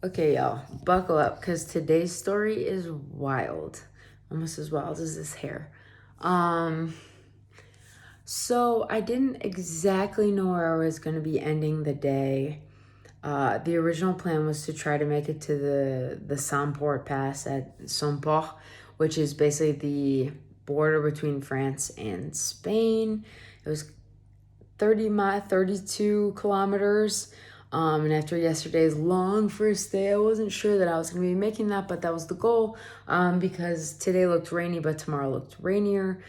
Okay, y'all, buckle up because today's story is wild, almost as wild as this hair. Um, so I didn't exactly know where I was going to be ending the day. The original plan was to try to make it to the Saint-Port Pass at Saint-Port, which is basically the border between France and Spain. It was 32 kilometers. And after yesterday's long first day, I wasn't sure that I was going to be making that, but that was the goal because today looked rainy, but tomorrow looked rainier.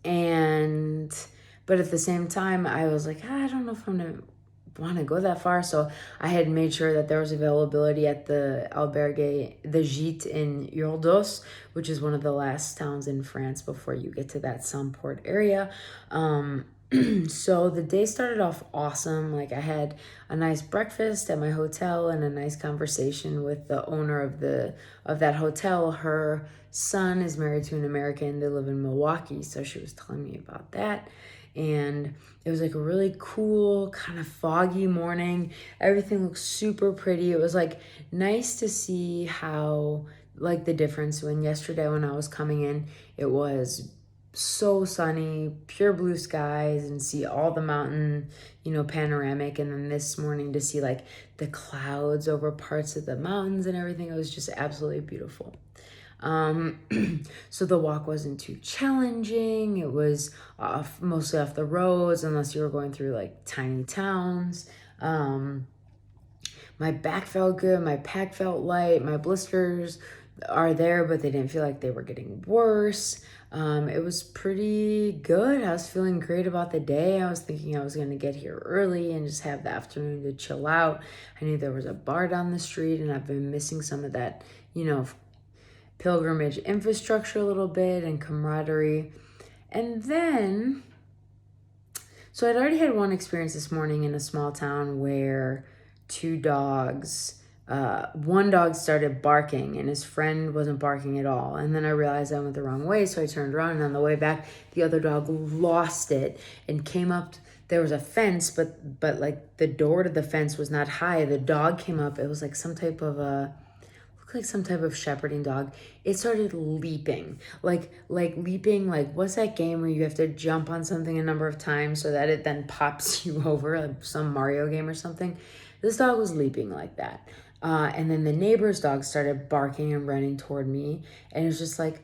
and but at the same time, I was like, I don't know if I'm gonna want to go that far. So I had made sure that there was availability at the albergue, the gîte in Urdos, which is one of the last towns in France before you get to that Saint-Port area. So the day started off awesome. Like I had a nice breakfast at my hotel and a nice conversation with the owner of that hotel. Her son is married to an American. They live in Milwaukee, so she was telling me about that. And it was like a really cool, kind of foggy morning. Everything looked super pretty. It was like nice to see how, like, the difference when yesterday when I was coming in, it was so sunny, pure blue skies, and see all the mountain, panoramic. And then this morning to see like the clouds over parts of the mountains and everything. It was just absolutely beautiful. Um, so the walk wasn't too challenging. It was mostly off the roads, unless you were going through like tiny towns. My back felt good. My pack felt light. My blisters are there, but they didn't feel like they were getting worse. It was pretty good. I was feeling great about the day. I was thinking I was going to get here early and just have the afternoon to chill out. I knew there was a bar down the street, and I've been missing some of that, pilgrimage infrastructure a little bit and camaraderie. And then, so I'd already had one experience this morning in a small town where one dog started barking and his friend wasn't barking at all. And then I realized I went the wrong way, so I turned around, and on the way back, the other dog lost it and came up. There was a fence, but like the door to the fence was not high. The dog came up. It was like some type of shepherding dog. It started leaping, like leaping, like what's that game where you have to jump on something a number of times so that it then pops you over, like some Mario game or something. This dog was leaping like that. And then the neighbor's dog started barking and running toward me. And it's just like,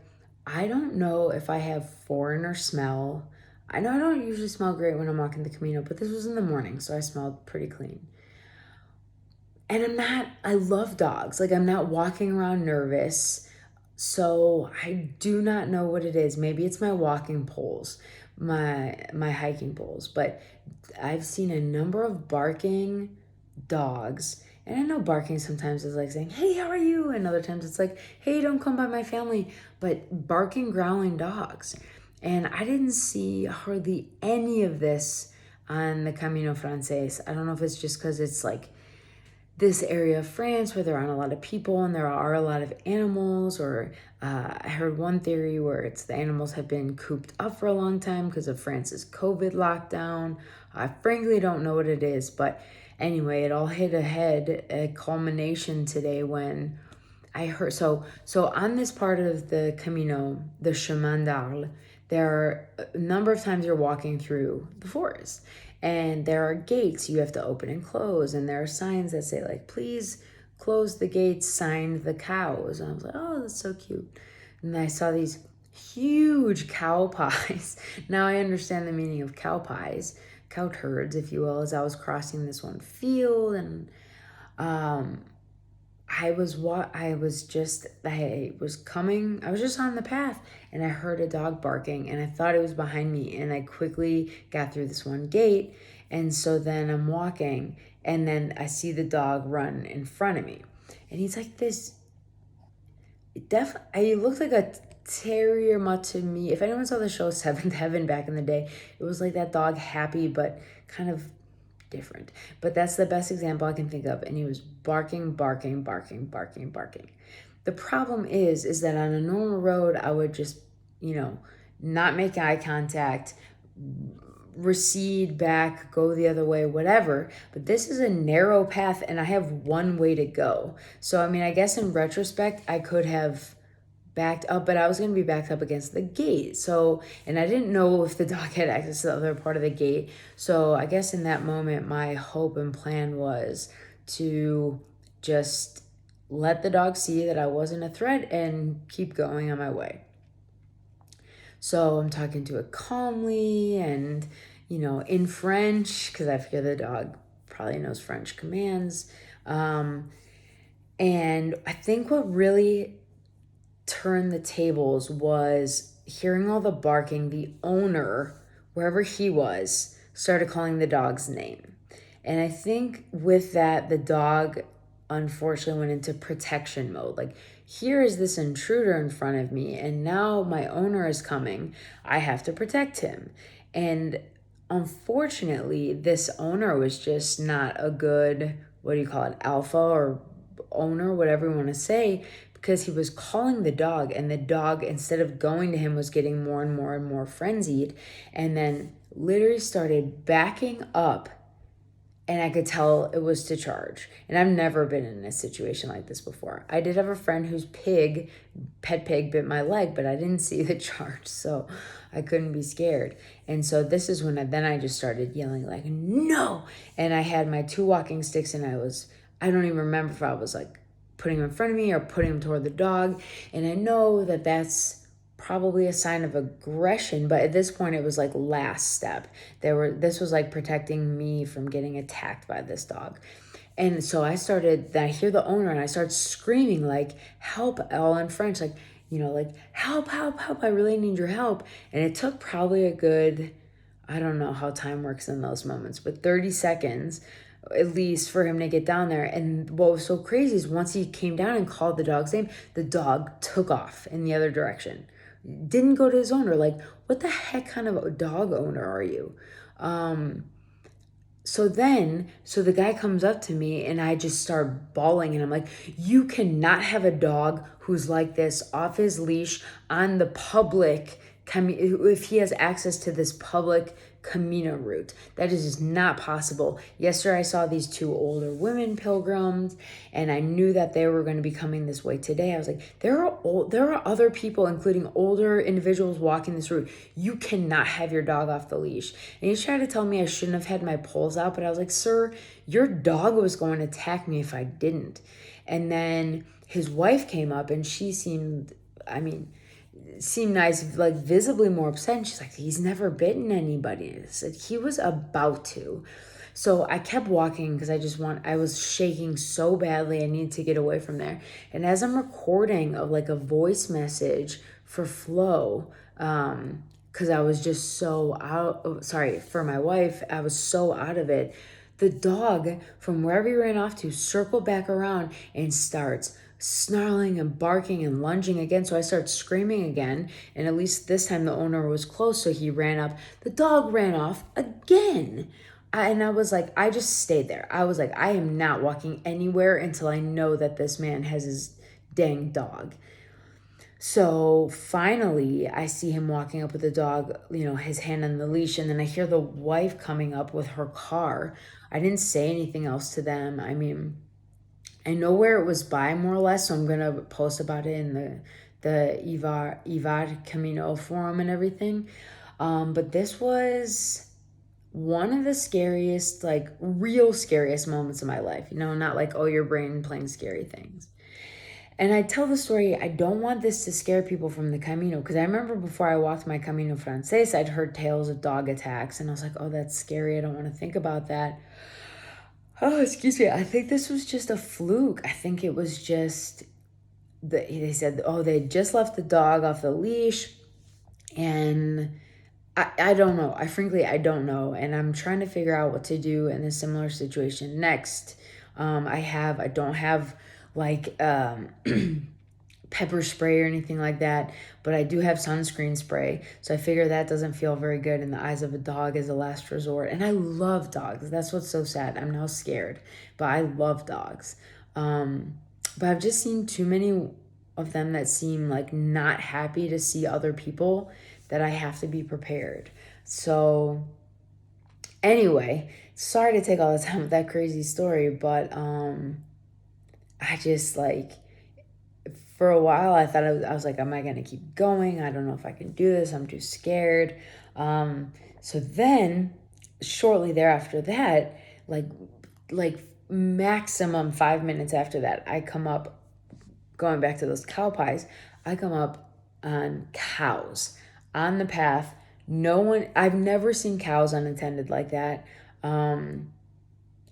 I don't know if I have foreigner smell. I know I don't usually smell great when I'm walking the Camino, but this was in the morning, so I smelled pretty clean. And I love dogs. Like, I'm not walking around nervous. So I do not know what it is. Maybe it's my walking poles, my hiking poles. But I've seen a number of barking dogs. And I know barking sometimes is like saying, hey, how are you? And other times it's like, hey, don't come by my family. But barking, growling dogs. And I didn't see hardly any of this on the Camino Frances. I don't know if it's just because it's like this area of France where there aren't a lot of people and there are a lot of animals, or I heard one theory where it's the animals have been cooped up for a long time because of France's COVID lockdown. I frankly don't know what it is, but anyway, it all hit a culmination today when I heard, so on this part of the Camino, the Chemin d'Arles, there are a number of times you're walking through the forest, and there are gates you have to open and close, and there are signs that say like, please close the gates, signed the cows. And I was like, oh, that's so cute. And I saw these huge cow pies. Now I understand the meaning of cow pies, cow turds, if you will, as I was crossing this one field. And um I was just on the path, and I heard a dog barking, and I thought it was behind me, and I quickly got through this one gate. And so then I'm walking, and then I see the dog run in front of me, and he's like this, he looked like a terrier mutt to me. If anyone saw the show Seventh Heaven back in the day, it was like that dog, happy but kind of different. But that's the best example I can think of. And he was barking, barking, barking, barking, barking. The problem is that on a normal road, I would just, not make eye contact, recede back, go the other way, whatever. But this is a narrow path and I have one way to go. So, I mean, I guess in retrospect, I could have backed up, but I was going to be backed up against the gate. So, and I didn't know if the dog had access to the other part of the gate. So, I guess in that moment, my hope and plan was to just let the dog see that I wasn't a threat and keep going on my way. So I'm talking to it calmly and, in French, because I figure the dog probably knows French commands. And I think what really turned the tables was hearing all the barking. The owner, wherever he was, started calling the dog's name. And I think with that, the dog unfortunately went into protection mode. Like, here is this intruder in front of me, and now my owner is coming. I have to protect him. And unfortunately, this owner was just not a good, what do you call it, alpha or owner, whatever you want to say, because he was calling the dog, and the dog, instead of going to him, was getting more and more and more frenzied, and then literally started backing up. And I could tell it was to charge. And I've never been in a situation like this before. I did have a friend whose pet pig bit my leg, but I didn't see the charge, so I couldn't be scared. And so this is when I just started yelling like, no! And I had my 2 walking sticks, and I don't even remember if I was like putting them in front of me or putting them toward the dog. And I know that that's probably a sign of aggression, but at this point it was like last step. This was like protecting me from getting attacked by this dog. And so I hear the owner and I start screaming like, help, all in French, like, like, help, help, help, I really need your help. And it took probably a good, I don't know how time works in those moments, but 30 seconds at least for him to get down there. And what was so crazy is once he came down and called the dog's name, the dog took off in the other direction. Didn't go to his owner. Like, what the heck kind of a dog owner are you? So the guy comes up to me and I just start bawling, and I'm like, you cannot have a dog who's like this off his leash on the public, if he has access to this public Camino route. That is just not possible. Yesterday I saw these 2 older women pilgrims, and I knew that they were going to be coming this way today. I was like, there are other people, including older individuals, walking this route. You cannot have your dog off the leash. And he tried to tell me I shouldn't have had my poles out, but I was like, sir, your dog was going to attack me if I didn't. And then his wife came up, and she seemed nice, like visibly more upset. And she's like, he's never bitten anybody. I said, he was about to. So I kept walking because I was shaking so badly. I needed to get away from there. And as I'm recording a voice message for Flo, because I was just so for my wife, I was so out of it. The dog, from wherever he ran off to, circled back around and starts snarling and barking and lunging again. So I start screaming again, and at least this time the owner was close, so he ran up. The dog ran off again. And I was like, I just stayed there. I was like, I am not walking anywhere until I know that this man has his dang dog. So finally, I see him walking up with the dog, his hand on the leash, and then I hear the wife coming up with her car. I didn't say anything else to them. I mean, I know where it was by, more or less, so I'm going to post about it in the Ivar Camino forum and everything. But this was one of the scariest, real scariest moments of my life. Not like, oh, your brain playing scary things. And I tell the story, I don't want this to scare people from the Camino, because I remember before I walked my Camino Frances, I'd heard tales of dog attacks, and I was like, oh, that's scary. I don't want to think about that. Oh, excuse me. I think this was just a fluke. I think it was just, they said, oh, they just left the dog off the leash, and I don't know. I don't know, and I'm trying to figure out what to do in a similar situation next. I don't have pepper spray or anything like that, but I do have sunscreen spray, so I figure that doesn't feel very good in the eyes of a dog as a last resort. And I love dogs. That's what's so sad. I'm now scared, but I love dogs. But I've just seen too many of them that seem like not happy to see other people, that I have to be prepared. So Anyway, sorry to take all the time with that crazy story, but I just like for a while I thought I was like, am I gonna keep going? I don't know if I can do this. I'm too scared. So then, shortly thereafter that, like like maximum 5 minutes after that, I come up, going back to those cow pies, I come up on cows on the path. No one, I've never seen cows unattended like that. Um,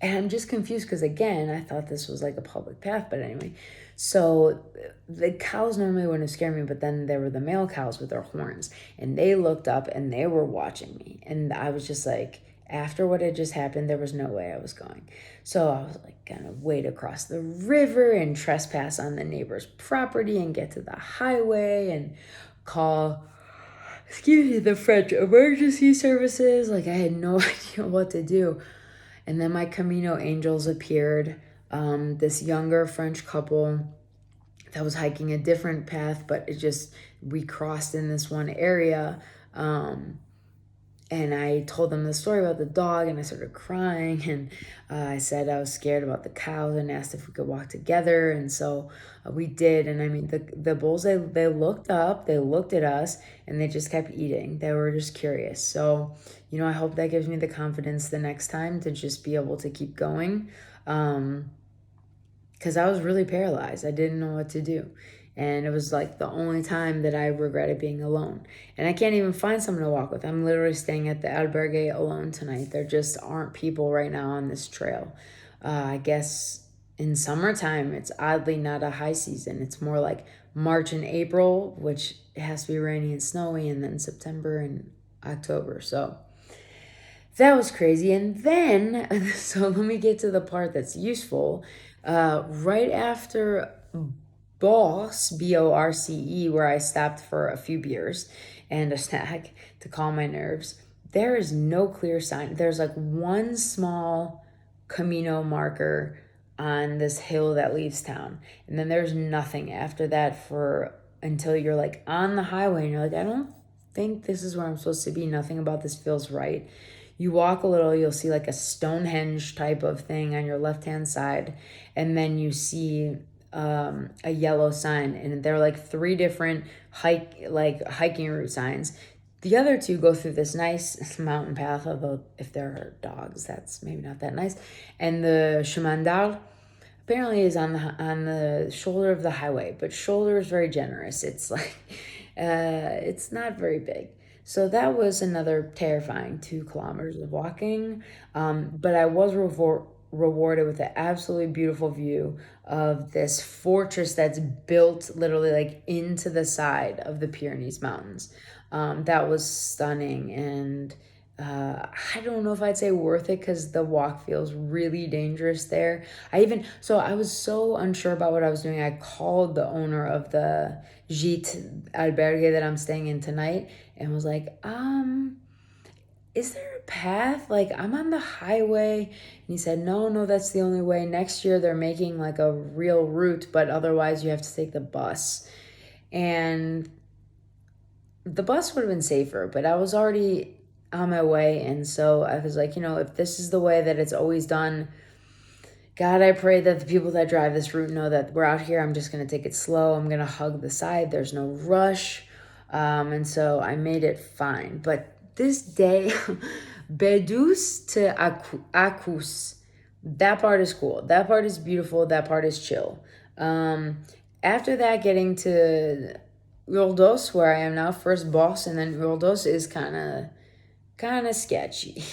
and I'm just confused because, again, I thought this was like a public path. But anyway, so the cows normally wouldn't have scared me, but then there were the male cows with their horns, and they looked up and they were watching me. And I was just like, after what had just happened, there was no way I was going. So I was like, gonna wade across the river and trespass on the neighbor's property and get to the highway and call, excuse me, the French emergency services. Like, I had no idea what to do. And then my Camino angels appeared. This younger French couple that was hiking a different path, but we crossed in this one area. And I told them the story about the dog, and I started crying. And I said I was scared about the cows and asked if we could walk together. And so we did. And I mean, the bulls, they looked up, they looked at us, and they just kept eating. They were just curious. So, I hope that gives me the confidence the next time to just be able to keep going. Because I was really paralyzed. I didn't know what to do. And it was like the only time that I regretted being alone. And I can't even find someone to walk with. I'm literally staying at the albergue alone tonight. There just aren't people right now on this trail. I guess in summertime, it's oddly not a high season. It's more like March and April, which has to be rainy and snowy, and then September and October. So that was crazy. And then, so let me get to the part that's useful. Right after Borce, where I stopped for a few beers and a snack to calm my nerves, there is no clear sign. There's like one small Camino marker on this hill that leaves town. And then there's nothing after that for until you're like on the highway and you're like, I don't think this is where I'm supposed to be. Nothing about this feels right. You walk a little, you'll see like a Stonehenge type of thing on your left-hand side, and then you see a yellow sign, and they're like three different hiking route signs. The other two go through this nice mountain path, although if there are dogs, that's maybe not that nice. And the Chemin apparently is on the shoulder of the highway, but shoulder is very generous. It's like it's not very big. So that was another terrifying 2 kilometers of walking. But I was rewarded with an absolutely beautiful view of this fortress that's built literally like into the side of the Pyrenees Mountains. That was stunning, and I don't know if I'd say worth it because the walk feels really dangerous there. I was so unsure about what I was doing. I called the owner of the Gîte albergue that I'm staying in tonight and was like, is there a path? Like, I'm on the highway. And he said, no, that's the only way. Next year they're making like a real route, but otherwise you have to take the bus. And the bus would have been safer, but I was already on my way. And so I was like, if this is the way that it's always done, God, I pray that the people that drive this route know that we're out here. I'm just going to take it slow. I'm going to hug the side. There's no rush. And so I made it fine. But this day, Bedous to Acus, that part is cool. That part is beautiful. That part is chill. After that, getting to Urdos, where I am now, first Borce, and then Urdos is kind of sketchy.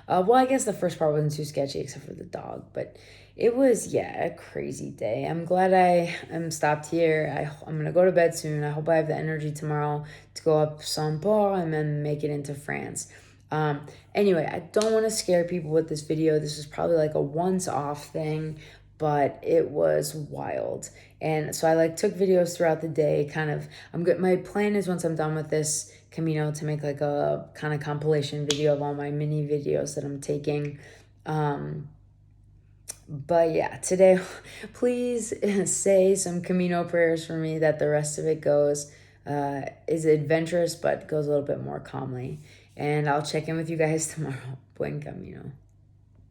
Well, I guess the first part wasn't too sketchy except for the dog, but it was, a crazy day. I'm glad I am stopped here. I'm going to go to bed soon. I hope I have the energy tomorrow to go up Saint-Paul and then make it into France. Anyway, I don't want to scare people with this video. This is probably like a once-off thing, but it was wild. And so I took videos throughout the day, kind of. My plan is once I'm done with this Camino to make like a kind of compilation video of all my mini videos that I'm taking. But yeah, today, please say some Camino prayers for me that the rest of it is adventurous, but goes a little bit more calmly. And I'll check in with you guys tomorrow. Buen camino.